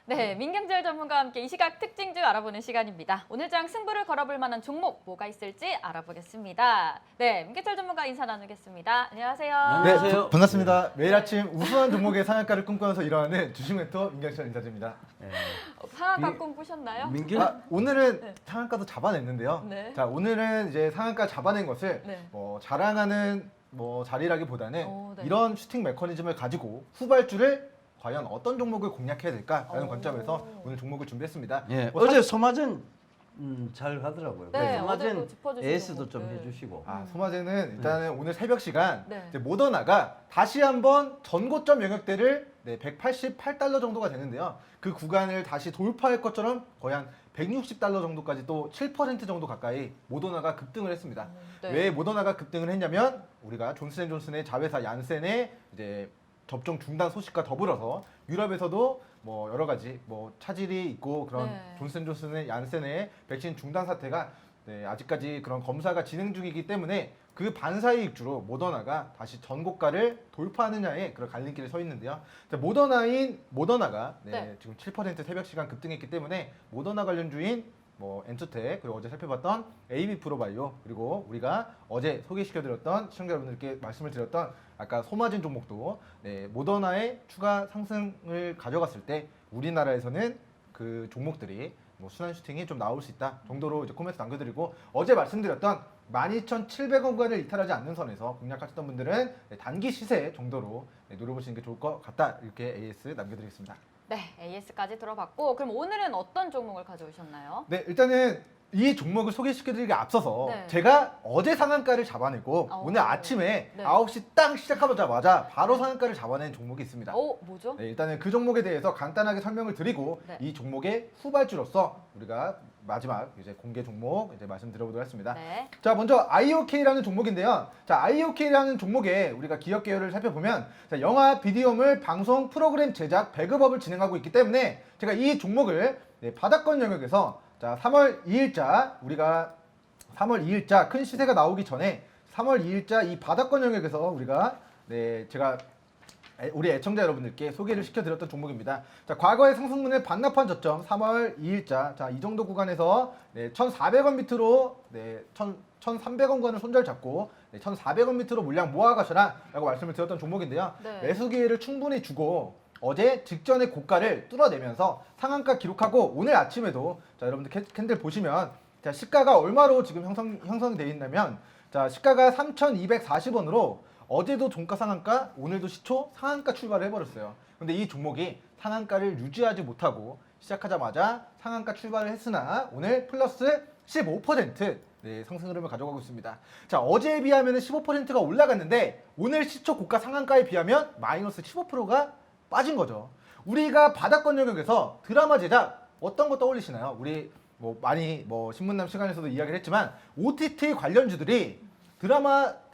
네, 민경재열 전문가와 함께 이 시각 특징주 알아보는 시간입니다. 오늘 장 승부를 걸어볼 만한 종목 뭐가 있을지 알아보겠습니다. 네, 민경재열 전문가 인사 나누겠습니다. 안녕하세요. 안녕하세요. 반갑습니다. 매일 아침 우수한 종목의 상한가를 꿈꾸면서 일하는 주식 멘토 민경철 인사드립니다. 상한가 꿈꾸셨나요? 오늘은 네. 상한가도 잡아냈는데요. 네. 자, 오늘은 이제 상한가 잡아낸 것을 네. 자랑하는 자리라기보다는 네. 이런 슈팅 메커니즘을 가지고 후발주를 과연 어떤 종목을 공략해야 될까라는 관점에서 오늘 종목을 준비했습니다. 예, 뭐 어제 소마젠 잘 하더라고요. 네, 소마젠 어제도 짚어주신 AS도 좀 종목들. 해주시고. 소마제는 일단은 오늘 새벽 시간 네. 이제 모더나가 다시 한번 전고점 영역대를 188달러 정도가 되는데요. 그 구간을 다시 돌파할 것처럼 거의 한 160달러 정도까지 또 7% 정도 가까이 모더나가 급등을 했습니다. 네. 왜 모더나가 급등을 했냐면 우리가 존슨앤존슨의 자회사 얀센의 이제 접종 중단 소식과 더불어서 유럽에서도 여러 가지 차질이 있고 그런 네. 존슨앤존슨의 얀센의 백신 중단 사태가 아직까지 그런 검사가 진행 중이기 때문에 그 반사의 입주로 모더나가 다시 전고가를 돌파하느냐에 그런 갈림길에 서 있는데요. 모더나가 네. 지금 7% 새벽 시간 급등했기 때문에 모더나 관련주인 엔투텍 그리고 어제 살펴봤던 AB 프로바이오 그리고 우리가 어제 소개시켜드렸던 시청자 여러분들께 말씀을 드렸던 아까 소마진 종목도 모더나의 추가 상승을 가져갔을 때 우리나라에서는 그 종목들이 순환 슈팅이 좀 나올 수 있다 정도로 이제 코멘트 남겨드리고 어제 말씀드렸던 12,700원권을 이탈하지 않는 선에서 공략하셨던 분들은 단기 시세 정도로 노려보시는 게 좋을 것 같다 이렇게 AS 남겨드리겠습니다. 네, AS까지 들어봤고 그럼 오늘은 어떤 종목을 가져오셨나요? 네, 일단은 이 종목을 소개시켜드리기 앞서서 네. 제가 어제 상한가를 잡아내고 오늘 아침에 네. 9시 딱 시작하자마자 바로 상한가를 잡아낸 종목이 있습니다. 뭐죠? 네, 일단은 그 종목에 대해서 간단하게 설명을 드리고 네. 이 종목의 후발주로서 우리가 마지막 이제 공개 종목 이제 말씀드려보도록 하겠습니다. 네. 자, 먼저 IOK라는 종목인데요. 자, IOK라는 종목에 우리가 기업 계열을 살펴보면 자, 영화, 비디오물, 방송, 프로그램 제작, 배급업을 진행하고 있기 때문에 제가 이 종목을 바닥권 영역에서 자, 3월 2일자 우리가 3월 2일자 큰 시세가 나오기 전에 3월 2일자 이 바닥권 영역에서 우리가 제가 우리 애청자 여러분들께 소개를 시켜드렸던 종목입니다. 자, 과거의 상승분을 반납한 저점 3월 2일자 자, 이 정도 구간에서 1,400원 밑으로 1,300원권을 손절 잡고 1,400원 밑으로 물량 모아가셔라 라고 말씀을 드렸던 종목인데요. 네. 매수 기회를 충분히 주고 어제 직전의 고가를 뚫어내면서 상한가 기록하고 오늘 아침에도 자, 여러분들 캔들 보시면 자, 시가가 얼마로 지금 형성이 되어 있냐면 자, 시가가 3,240원으로 어제도 종가 상한가, 오늘도 시초 상한가 출발을 해버렸어요. 근데 이 종목이 상한가를 유지하지 못하고 시작하자마자 상한가 출발을 했으나 오늘 플러스 15% 상승 흐름을 가져가고 있습니다. 자, 어제에 비하면 15%가 올라갔는데 오늘 시초 고가 상한가에 비하면 마이너스 15%가 빠진 거죠. 우리가 바닥권 영역에서 드라마 제작 어떤 거 떠올리시나요? 우리 많이 신문남 시간에서도 이야기를 했지만 OTT 관련주들이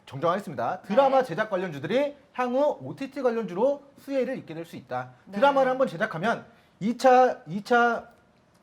정정하겠습니다. 드라마 제작 관련주들이 향후 OTT 관련주로 수혜를 입게 될 수 있다. 네. 드라마를 한번 제작하면 2차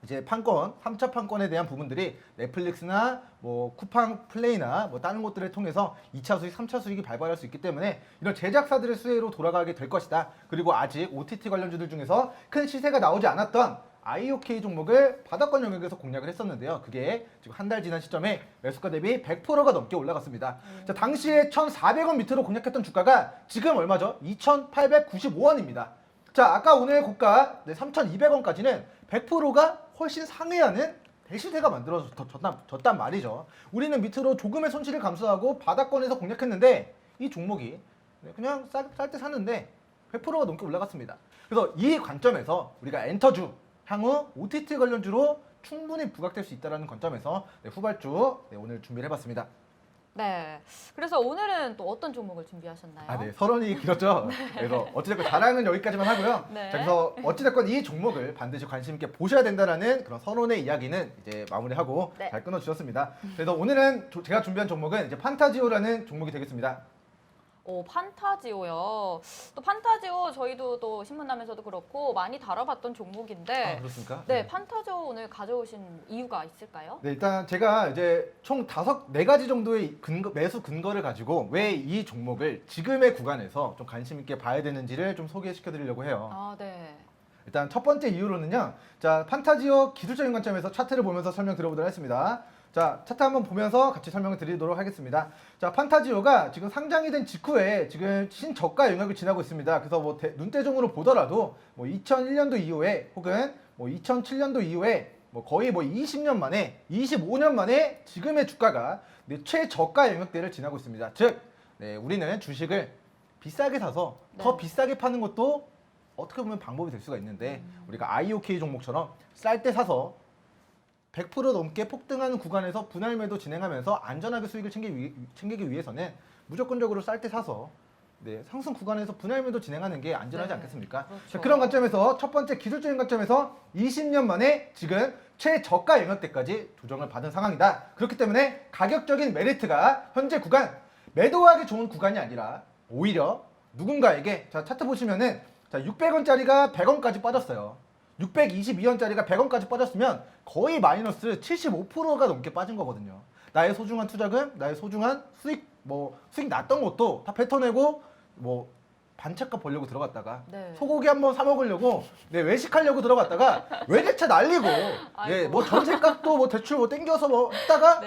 이제 판권, 3차 판권에 대한 부분들이 넷플릭스나 쿠팡 플레이나 다른 곳들을 통해서 2차 수익, 3차 수익이 발발할 수 있기 때문에 이런 제작사들의 수혜로 돌아가게 될 것이다. 그리고 아직 OTT 관련주들 중에서 큰 시세가 나오지 않았던 IOK 종목을 바닥권 영역에서 공략을 했었는데요. 그게 지금 한 달 지난 시점에 매수가 대비 100%가 넘게 올라갔습니다. 자, 당시에 1,400원 밑으로 공략했던 주가가 지금 얼마죠? 2,895원입니다. 자, 아까 오늘 고가 3,200원까지는 100%가 훨씬 상회하는 대시세가 만들어졌단 말이죠. 우리는 밑으로 조금의 손실을 감수하고 바닥권에서 공략했는데 이 종목이 그냥 쌀 때 샀는데 100%가 넘게 올라갔습니다. 그래서 이 관점에서 우리가 엔터주 향후 OTT 관련주로 충분히 부각될 수 있다는 관점에서 후발주 오늘 준비를 해봤습니다. 네. 그래서 오늘은 또 어떤 종목을 준비하셨나요? 서론이 길었죠. 그래서 어찌됐건 자랑은 여기까지만 하고요. 네. 자, 그래서 어찌됐건 이 종목을 반드시 관심 있게 보셔야 된다라는 그런 선언의 이야기는 이제 마무리하고 네. 잘 끊어주셨습니다. 그래서 오늘은 제가 준비한 종목은 이제 판타지오라는 종목이 되겠습니다. 판타지오요. 또 판타지오 저희도 또 신문남에서도 그렇고 많이 다뤄봤던 종목인데 그렇습니까? 네, 판타지오 오늘 가져오신 이유가 있을까요? 네, 일단 제가 이제 총 4가지 정도의 매수 근거를 가지고 왜 이 종목을 지금의 구간에서 좀 관심 있게 봐야 되는지를 좀 소개시켜 드리려고 해요. 네. 일단 첫 번째 이유로는요. 자, 판타지오 기술적인 관점에서 차트를 보면서 설명 들어보도록 하겠습니다. 자, 차트 한번 보면서 같이 설명을 드리도록 하겠습니다. 자, 판타지오가 지금 상장이 된 직후에 지금 신저가 영역을 지나고 있습니다. 그래서 뭐 눈대중으로 보더라도 뭐 2001년도 이후에 혹은 뭐 2007년도 이후에 뭐 거의 뭐 20년 만에 25년 만에 지금의 주가가 최저가 영역대를 지나고 있습니다. 즉, 우리는 주식을 비싸게 사서 더 비싸게 파는 것도 어떻게 보면 방법이 될 수가 있는데 우리가 IOK 종목처럼 쌀 때 사서 100% 넘게 폭등하는 구간에서 분할 매도 진행하면서 안전하게 수익을 챙기기 위해서는 무조건적으로 쌀 때 사서 상승 구간에서 분할 매도 진행하는 게 안전하지 않겠습니까? 그렇죠. 자, 그런 관점에서 첫 번째 기술적인 관점에서 20년 만에 지금 최저가 영역대까지 조정을 받은 상황이다. 그렇기 때문에 가격적인 메리트가 현재 구간 매도하기 좋은 구간이 아니라 오히려 누군가에게 자 차트 보시면은 자 600원짜리가 100원까지 빠졌어요. 622원짜리가 100원까지 빠졌으면 거의 마이너스 75%가 넘게 빠진 거거든요. 나의 소중한 투자금, 나의 소중한 수익 수익 났던 것도 다 뱉어내고 반짝값 벌려고 들어갔다가 소고기 한번 사 먹으려고 외식하려고 들어갔다가 외제차 날리고 전세값도 대출 땡겨서 했다가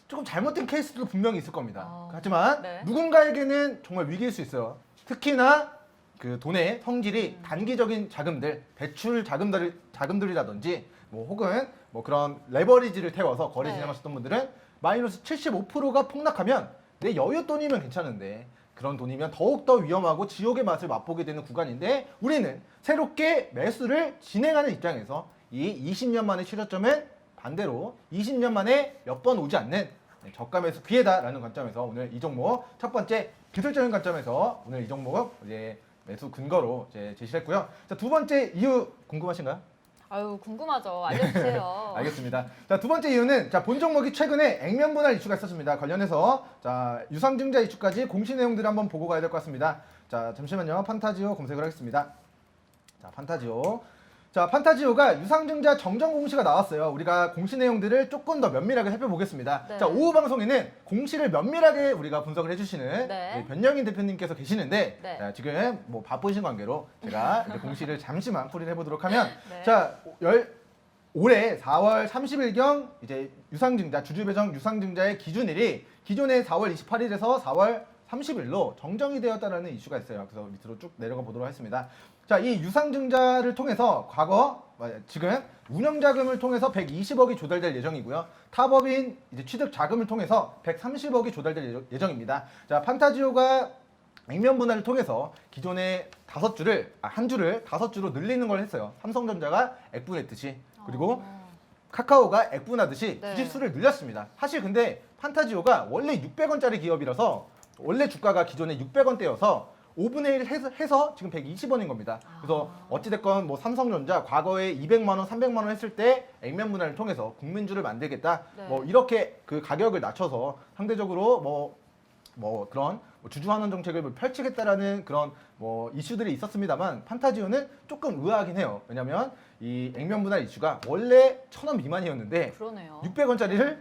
조금 잘못된 케이스도 분명히 있을 겁니다. 하지만 누군가에게는 정말 위기일 수 있어요. 특히나 그 돈의 성질이 단기적인 자금들, 대출 자금들이라든지 혹은 그런 레버리지를 태워서 거래 진행하셨던 분들은 마이너스 75%가 폭락하면 내 여윳돈이면 괜찮은데 그런 돈이면 더욱더 위험하고 지옥의 맛을 맛보게 되는 구간인데 우리는 새롭게 매수를 진행하는 입장에서 이 20년 만의 실효점은 반대로 20년 만에 몇 번 오지 않는 저가 매수 기회다라는 관점에서 오늘 이 종목 첫 번째 기술적인 관점에서 오늘 이 종목 매수 근거로 제시를 했고요. 자, 두 번째 이유 궁금하신가요? 아유, 궁금하죠. 알려주세요. 알겠습니다. 자, 두 번째 이유는 본 종목이 최근에 액면 분할 이슈가 있었습니다. 관련해서 유상증자 이슈까지 공시 내용들을 한번 보고 가야 될 것 같습니다. 자, 잠시만요. 판타지오 검색을 하겠습니다. 자, 판타지오가 유상증자 정정 공시가 나왔어요. 우리가 공시 내용들을 조금 더 면밀하게 살펴보겠습니다. 자, 오후 방송에는 공시를 면밀하게 우리가 분석을 해주시는 변영인 대표님께서 계시는데 지금 바쁘신 관계로 제가 이제 공시를 잠시만 풀이를 해보도록 하면 자, 올해 4월 30일경 이제 유상증자 주주배정 유상증자의 기준일이 기존의 4월 28일에서 4월 30일로 정정이 되었다는 이슈가 있어요. 그래서 밑으로 쭉 내려가 보도록 하겠습니다. 자, 이 유상증자를 통해서 지금 운영자금을 통해서 120억이 조달될 예정이고요. 타법인 이제 취득 자금을 통해서 130억이 조달될 예정입니다. 자, 판타지오가 액면 분할을 통해서 기존의 한 주를 5주로 늘리는 걸 했어요. 삼성전자가 액분했듯이 그리고 카카오가 액분하듯이 주식수를 늘렸습니다. 사실 근데 판타지오가 원래 600원짜리 기업이라서 원래 주가가 기존에 600원대여서 5분의 1 해서 지금 120원인 겁니다. 그래서 어찌됐건 삼성전자 과거에 200만 원, 300만 원 했을 때 액면 분할을 통해서 국민주를 만들겠다. 이렇게 그 가격을 낮춰서 상대적으로 그런 주주환원 정책을 펼치겠다라는 그런 이슈들이 있었습니다만 판타지오는 조금 의아하긴 해요. 왜냐면 이 액면 분할 이슈가 원래 1,000원 미만이었는데 그러네요. 600원짜리를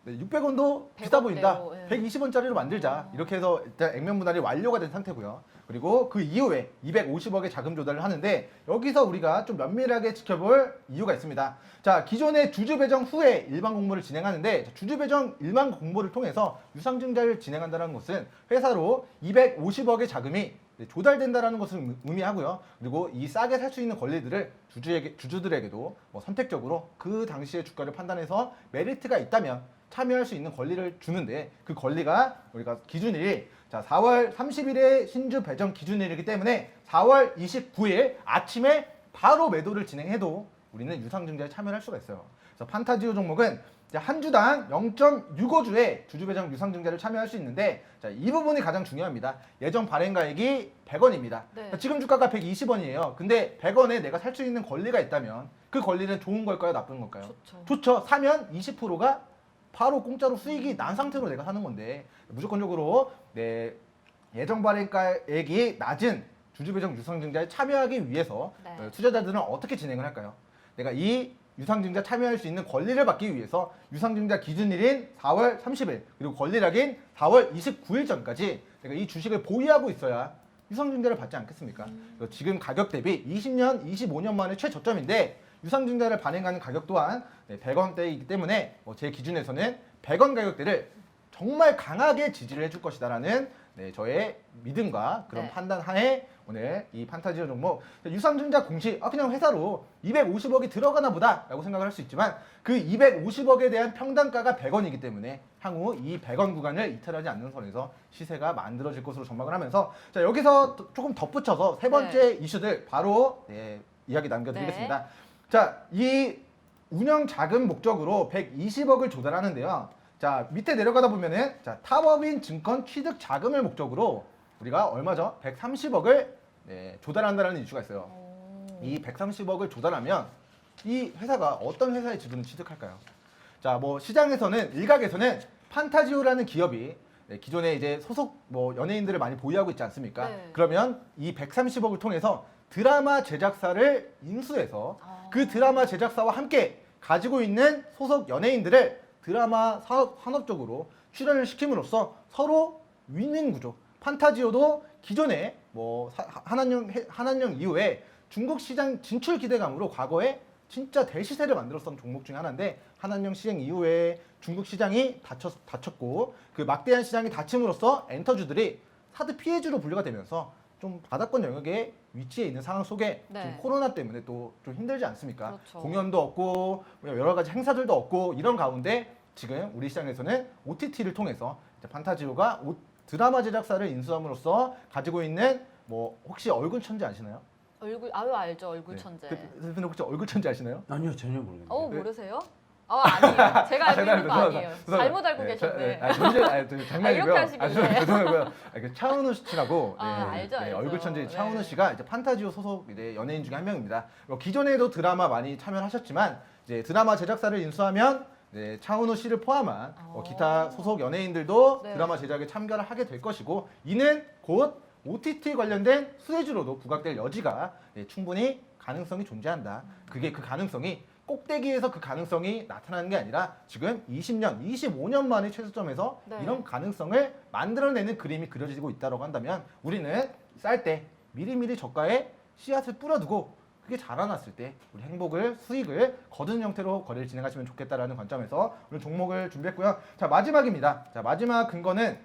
600원도 비싸 보인다. 100원대로, 120원짜리로 만들자. 이렇게 해서 일단 액면 분할이 완료가 된 상태고요. 그리고 그 이후에 250억의 자금 조달을 하는데 여기서 우리가 좀 면밀하게 지켜볼 이유가 있습니다. 자, 기존의 주주 배정 후에 일반 공모를 진행하는데 주주 배정 일반 공모를 통해서 유상증자를 진행한다는 것은 회사로 250억의 자금이 조달된다는 것을 의미하고요. 그리고 이 싸게 살 수 있는 권리들을 주주들에게도 선택적으로 그 당시의 주가를 판단해서 메리트가 있다면 참여할 수 있는 권리를 주는데 그 권리가 우리가 기준일이 4월 30일에 신주 배정 기준일이기 때문에 4월 29일 아침에 바로 매도를 진행해도 우리는 유상증자에 참여할 수가 있어요. 그래서 판타지오 종목은 한 주당 0.65주의 주주 배정 유상증자를 참여할 수 있는데 이 부분이 가장 중요합니다. 예정 발행가액이 100원입니다. 지금 주가가 120원이에요. 근데 100원에 내가 살 수 있는 권리가 있다면 그 권리는 좋은 걸까요? 나쁜 걸까요? 좋죠. 사면 20%가 바로 공짜로 수익이 난 상태로 내가 사는 건데 무조건적으로 예정 발행가액이 낮은 주주 배정 유상증자에 참여하기 위해서 투자자들은 어떻게 진행을 할까요? 내가 이 유상증자 참여할 수 있는 권리를 받기 위해서 유상증자 기준일인 4월 30일 그리고 권리락인 4월 29일 전까지 내가 이 주식을 보유하고 있어야 유상증자를 받지 않겠습니까? 그래서 지금 가격 대비 20년, 25년 만에 최저점인데 유상증자를 발행하는 가격 또한 100원대이기 때문에 제 기준에서는 100원 가격대를 정말 강하게 지지를 해줄 것이다라는 저의 믿음과 그런 네. 판단 하에 오늘 이 판타지오 종목 유상증자 공시 그냥 회사로 250억이 들어가나 보다라고 생각을 할 수 있지만 그 250억에 대한 평단가가 100원이기 때문에 향후 이 100원 구간을 이탈하지 않는 선에서 시세가 만들어질 것으로 전망을 하면서 자 여기서 조금 덧붙여서 세 번째 이슈들 바로 이야기 남겨드리겠습니다. 자, 이 운영 자금 목적으로 120억을 조달하는데요. 자, 밑에 내려가다 보면은 자, 탑업인 증권 취득 자금을 목적으로 우리가 얼마죠? 130억을 조달한다는 이슈가 있어요. 이 130억을 조달하면 이 회사가 어떤 회사의 지분을 취득할까요? 자, 뭐 시장에서는 일각에서는 판타지오라는 기업이 기존에 이제 소속 뭐 연예인들을 많이 보유하고 있지 않습니까? 네. 그러면 이 130억을 통해서 드라마 제작사를 인수해서 그 드라마 제작사와 함께 가지고 있는 소속 연예인들을 드라마 산업적으로 출연을 시킴으로써 서로 윈윈 구조. 판타지오도 기존에 뭐 한한령 이후에 중국 시장 진출 기대감으로 과거에 진짜 대시세를 만들었던 종목 중에 하나인데 한한령 시행 이후에 중국 시장이 닫혔고 그 막대한 시장이 닫힘으로써 엔터주들이 사드 피해주로 분류가 되면서 좀 바닥권 영역에 위치해 있는 상황 속에 네. 좀 코로나 때문에 또 좀 힘들지 않습니까? 그렇죠. 공연도 없고 여러 가지 행사들도 없고 이런 가운데 지금 우리 시장에서는 OTT를 통해서 이제 판타지오가 드라마 제작사를 인수함으로써 가지고 있는 뭐 혹시 얼굴 천재 아시나요? 알죠. 얼굴 천재. 대표님 혹시 얼굴 천재 아시나요? 아니요 전혀 모르겠네요. 모르세요? 아니에요. 제가 알고 있는 거 아니에요. 죄송합니다. 잘못 알고 계셨네. 장난이고요. 이렇게 하시길래. 죄송하고요. 차은우 씨라고 알죠. 얼굴 천재 네. 차은우 씨가 이제 판타지오 소속 이제 연예인 중에 한 명입니다. 기존에도 드라마 많이 참여하셨지만 이제 드라마 제작사를 인수하면 차은우 씨를 포함한 기타 소속 연예인들도 네. 드라마 제작에 참가를 하게 될 것이고 이는 곧 OTT 관련된 수혜주로도 부각될 여지가 충분히 가능성이 존재한다. 그게 그 가능성이 꼭대기에서 그 가능성이 나타나는 게 아니라 지금 20년, 25년 만의 최저점에서 네. 이런 가능성을 만들어내는 그림이 그려지고 있다고 한다면 우리는 쌀 때 미리미리 저가에 씨앗을 뿌려두고 그게 자라났을 때 우리 행복을 수익을 거두는 형태로 거래를 진행하시면 좋겠다라는 관점에서 오늘 종목을 준비했고요. 자 마지막입니다. 자 마지막 근거는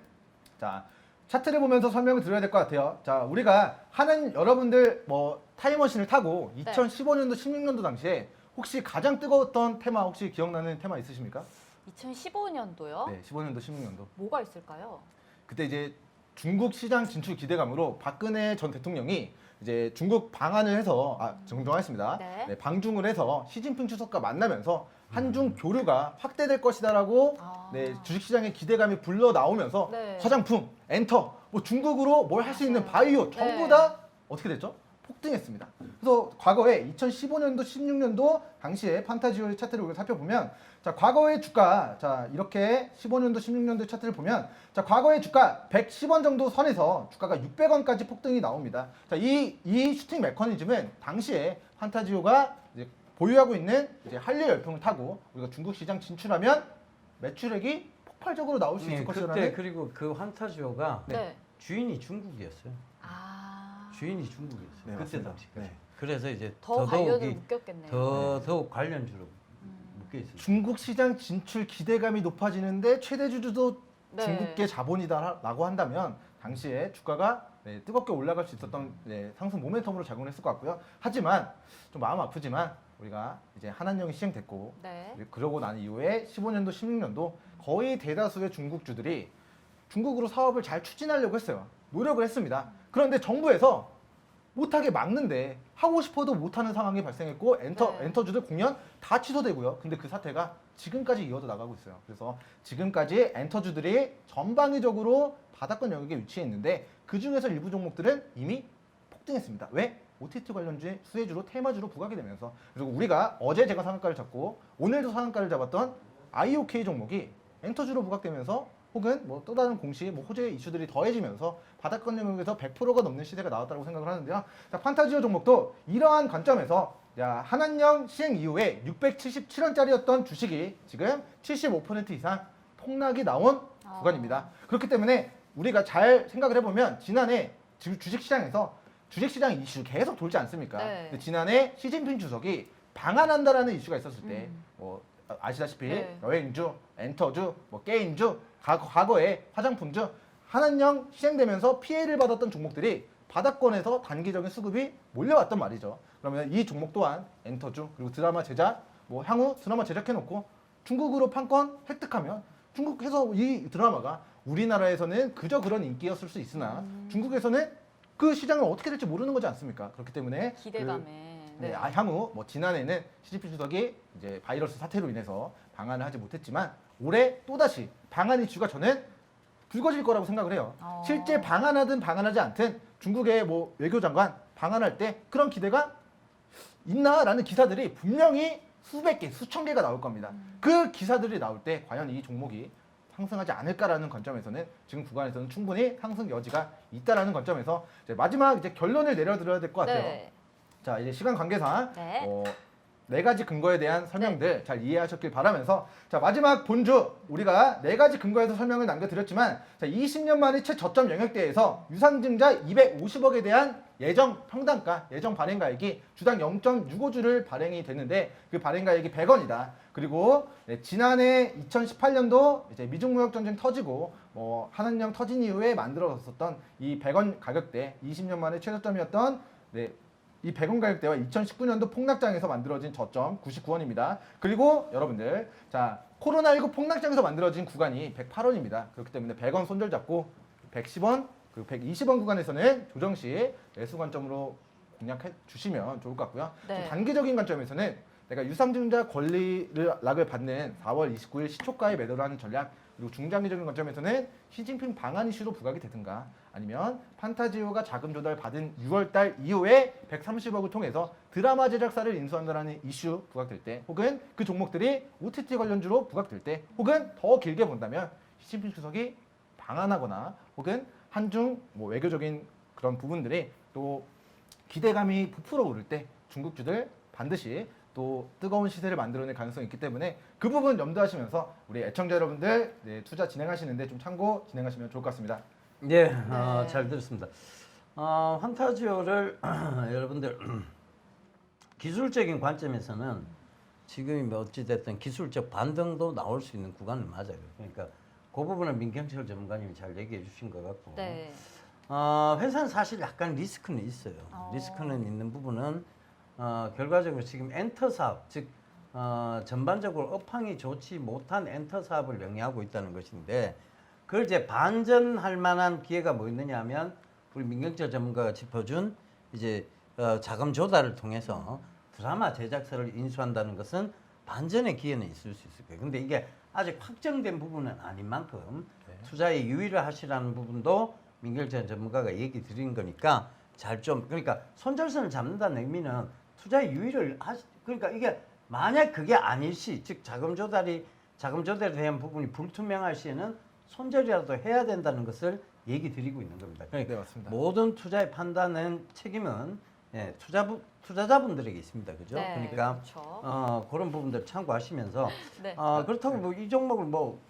자 차트를 보면서 설명을 드려야 될 것 같아요. 자 우리가 하는 여러분들 뭐 타임머신을 타고 2015년도 16년도 당시에 혹시 가장 뜨거웠던 테마 혹시 기억나는 테마 있으십니까? 2015년도요? 네, 15년도, 16년도. 뭐가 있을까요? 그때 이제 중국 시장 진출 기대감으로 박근혜 전 대통령이 이제 중국 방한을 해서 정정하겠습니다. 네. 방중을 해서 시진핑 주석과 만나면서 한중 교류가 확대될 것이다라고 주식시장의 기대감이 불러 나오면서 네. 화장품, 엔터, 뭐 중국으로 뭘 할 수 있는 맞아요. 바이오 전부 네. 다 어떻게 됐죠? 폭등했습니다. 그래서 과거에 2015년도, 16년도 당시에 판타지오의 차트를 우리가 살펴보면 자 과거의 주가 자 이렇게 15년도, 16년도 차트를 보면 자 과거의 주가 110원 정도 선에서 주가가 600원까지 폭등이 나옵니다. 자이 슈팅 메커니즘은 당시에 판타지오가 이제 보유하고 있는 이제 한류 열풍을 타고 우리가 중국 시장 진출하면 매출액이 폭발적으로 나올 수 있을 그때 것이라는 그리고 그 환타지오가 네. 주인이 중국이었어요. 주인이 중국이었어요. 네, 그때 맞습니다. 당시. 네. 그래서 이제 더 관련을 더더욱이 묶였겠네요. 더욱 관련주로 묶여 있어요. 중국 시장 진출 기대감이 높아지는데 최대 주주도 네. 중국계 자본이다라고 한다면 당시에 주가가 뜨겁게 올라갈 수 있었던 상승 모멘텀으로 작용했을 것 같고요. 하지만 좀 마음 아프지만 우리가 이제 한한령이 시행됐고 네. 그러고 난 이후에 15년도, 16년도 거의 대다수의 중국주들이 중국으로 사업을 잘 추진하려고 했어요. 노력을 했습니다. 그런데 정부에서 못하게 막는데 하고 싶어도 못하는 상황이 발생했고 엔터주들 공연 다 취소되고요. 근데 그 사태가 지금까지 이어져 나가고 있어요. 그래서 지금까지 엔터주들이 전방위적으로 바닥권 영역에 위치해 있는데 그 중에서 일부 종목들은 이미 폭등했습니다. 왜? OTT 관련주 수혜주로 테마주로 부각이 되면서 그리고 우리가 어제 제가 상한가를 잡고 오늘도 상한가를 잡았던 IOK 종목이 엔터주로 부각되면서 혹은 뭐 또 다른 공시, 뭐 호재 이슈들이 더해지면서 바닥권 영역에서 100%가 넘는 시세가 나왔다고 생각을 하는데요. 자, 판타지오 종목도 이러한 관점에서 한한령 시행 이후에 677원짜리였던 주식이 지금 75% 이상 폭락이 나온 구간입니다. 그렇기 때문에 우리가 잘 생각을 해보면 지난해 지금 주식시장 이슈 계속 돌지 않습니까? 네. 근데 지난해 시진핑 주석이 방한한다라는 이슈가 있었을 때, 뭐 아시다시피 네. 여행주, 엔터주, 뭐 게임주, 과거에 화장품주 한한령 시행되면서 피해를 받았던 종목들이 바닥권에서 단기적인 수급이 몰려왔단 말이죠. 그러면 이 종목 또한 엔터주 그리고 드라마 제작, 뭐 향후 드라마 제작해놓고 중국으로 판권 획득하면 중국에서 이 드라마가 우리나라에서는 그저 그런 인기였을 수 있으나 중국에서는 그 시장을 어떻게 될지 모르는 거지 않습니까? 그렇기 때문에 기대감에. 네, 향후 뭐 지난해는 시진핑 주석이 이제 바이러스 사태로 인해서 방한을 하지 못했지만 올해 또다시 방한 이슈가 저는 불거질 거라고 생각을 해요. 실제 방한하든 방한하지 않든 중국의 뭐 외교장관 방한할 때 그런 기대가 있나라는 기사들이 분명히 수백 개, 수천 개가 나올 겁니다. 그 기사들이 나올 때 과연 이 종목이 상승하지 않을까라는 관점에서는 지금 구간에서는 충분히 상승 여지가 있다라는 관점에서 이제 마지막 이제 결론을 내려드려야 될 것 같아요. 네. 자, 이제 시간 관계상 네. 네 가지 근거에 대한 설명들 잘 이해하셨길 바라면서 자, 마지막 본주 우리가 네 가지 근거에서 설명을 남겨드렸지만 자, 20년 만에 최저점 영역대에서 유상증자 250억에 대한 예정 평단가, 예정 발행가액이 주당 0.65주를 발행이 됐는데 그 발행가액이 100원이다. 그리고 지난해 2018년도 이제 미중무역 전쟁 터지고 뭐 한한령 터진 이후에 만들어졌었던 이 100원 가격대 20년 만에 최저점이었던 이 100원 가격대와 2019년도 폭락장에서 만들어진 저점 99원입니다. 그리고 여러분들 자 코로나19 폭락장에서 만들어진 구간이 108원입니다. 그렇기 때문에 100원 손절 잡고 110원 그리고 120원 구간에서는 조정 시 매수 관점으로 공략해 주시면 좋을 것 같고요. 네. 좀 단기적인 관점에서는 내가 유상증자 권리락을 받는 4월 29일 시초가에 매도를 하는 전략 그리고 중장기적인 관점에서는 시진핑 방한 이슈로 부각이 되든가 아니면 판타지오가 자금 조달 받은 6월달 이후에 130억을 통해서 드라마 제작사를 인수한다라는 이슈 부각될 때 혹은 그 종목들이 OTT 관련주로 부각될 때 혹은 더 길게 본다면 시진핑 주석이 방한하거나 혹은 한중 뭐 외교적인 그런 부분들이 또 기대감이 부풀어 오를 때 중국주들 반드시 또 뜨거운 시세를 만들어낼 가능성이 있기 때문에 그 부분 염두하시면서 우리 애청자 여러분들 투자 진행하시는데 좀 참고 진행하시면 좋을 것 같습니다. 네, 잘 들었습니다. 환타지오를 여러분들 기술적인 관점에서는 지금이 뭐 어찌됐든 기술적 반등도 나올 수 있는 구간은 맞아요. 그러니까 그 부분은 민경철 전문가님이 잘 얘기해 주신 것 같고 네. 회사는 사실 약간 리스크는 있어요. 리스크는 있는 부분은 결과적으로 지금 엔터 사업, 즉 전반적으로 업황이 좋지 못한 엔터 사업을 영위하고 있다는 것인데 그걸 이제 반전할 만한 기회가 뭐 있느냐 하면 우리 민경철 전문가가 짚어준 이제 자금 조달을 통해서 드라마 제작사를 인수한다는 것은 반전의 기회는 있을 수 있을 거예요. 근데 이게 아직 확정된 부분은 아닌 만큼 투자에 유의를 하시라는 부분도 민경철 전문가가 얘기 드린 거니까 잘 좀 그러니까 손절선을 잡는다는 의미는 투자에 유의를 그러니까 이게 만약 그게 아닐 시, 즉 자금 조달에 대한 부분이 불투명할 시에는 손절이라도 해야 된다는 것을 얘기 드리고 있는 겁니다. 그러니까 네, 맞습니다. 모든 투자의 판단은 책임은 투자자분들에게 있습니다. 그죠? 네, 그러니까 그렇죠. 그런 부분들 참고하시면서 네. 그렇다고 뭐 이 종목을 뭐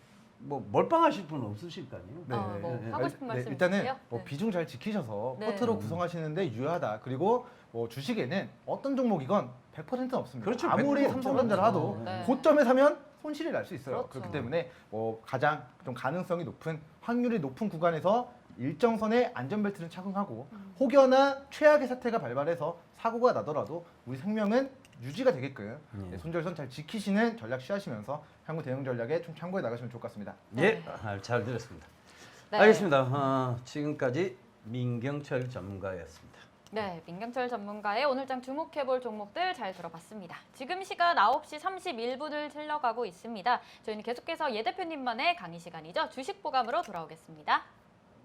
몰빵하실 분은 없으실 거 아니에요? 뭐 하고 싶은 말씀 일단은 있으세요? 뭐 네. 비중 잘 지키셔서 네. 포트로 구성하시는데 유효하다. 그리고 뭐 주식에는 어떤 종목이건 100%는 없습니다. 그렇죠. 아무리 100% 삼성전자를 없죠. 하도 네. 고점에 사면 손실이 날 수 있어요. 그렇죠. 그렇기 때문에 뭐 가장 좀 가능성이 높은 확률이 높은 구간에서 일정선의 안전벨트를 착용하고 혹여나 최악의 사태가 발발해서 사고가 나더라도 우리 생명은 유지가 되게끔 손절선 잘 지키시는 전략 취하시면서 향후 대응 전략에 좀 참고해 나가시면 좋을 것 같습니다. 예, 잘 들었습니다. 네. 알겠습니다. 지금까지 민경철 전문가였습니다. 네, 민경철 전문가의 오늘장 주목해볼 종목들 잘 들어봤습니다. 지금 시간 9시 31분을 흘러가고 있습니다. 저희는 계속해서 예 대표님만의 강의 시간이죠. 주식 보감으로 돌아오겠습니다.